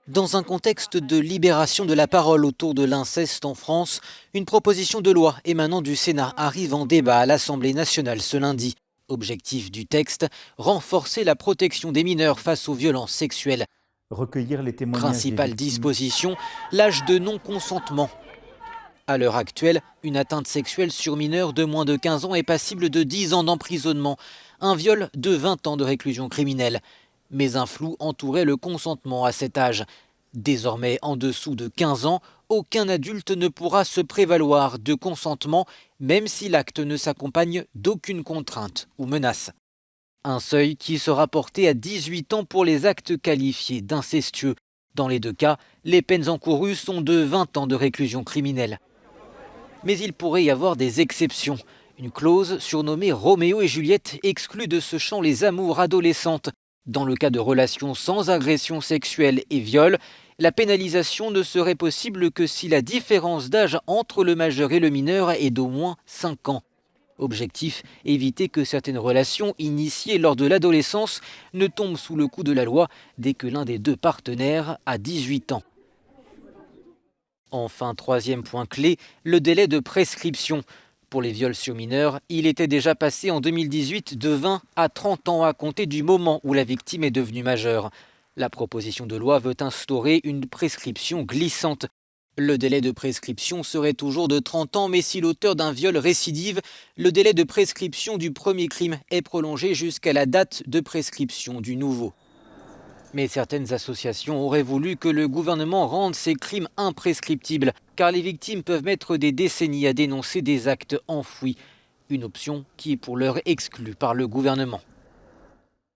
Dans un contexte de libération de la parole autour de l'inceste en France, une proposition de loi émanant du Sénat arrive en débat à l'Assemblée nationale ce lundi. Objectif du texte, renforcer la protection des mineurs face aux violences sexuelles. Recueillir les témoignages des Principale victimes. disposition, l'âge de non-consentement. À l'heure actuelle, une atteinte sexuelle sur mineur de moins de 15 ans est passible de 10 ans d'emprisonnement, un viol de 20 ans de réclusion criminelle. Mais un flou entourait le consentement à cet âge. Désormais, en dessous de 15 ans, aucun adulte ne pourra se prévaloir de consentement, même si l'acte ne s'accompagne d'aucune contrainte ou menace. Un seuil qui sera porté à 18 ans pour les actes qualifiés d'incestueux. Dans les deux cas, les peines encourues sont de 20 ans de réclusion criminelle. Mais il pourrait y avoir des exceptions. Une clause surnommée Roméo et Juliette exclut de ce champ les amours adolescentes. Dans le cas de relations sans agression sexuelle et viol, la pénalisation ne serait possible que si la différence d'âge entre le majeur et le mineur est d'au moins 5 ans. Objectif, éviter que certaines relations initiées lors de l'adolescence ne tombent sous le coup de la loi dès que l'un des deux partenaires a 18 ans. Enfin, troisième point clé, le délai de prescription. Pour les viols sur mineurs, il était déjà passé en 2018 de 20 à 30 ans à compter du moment où la victime est devenue majeure. La proposition de loi veut instaurer une prescription glissante. Le délai de prescription serait toujours de 30 ans, mais si l'auteur d'un viol récidive, le délai de prescription du premier crime est prolongé jusqu'à la date de prescription du nouveau. Mais certaines associations auraient voulu que le gouvernement rende ces crimes imprescriptibles, car les victimes peuvent mettre des décennies à dénoncer des actes enfouis. Une option qui est pour l'heure exclue par le gouvernement.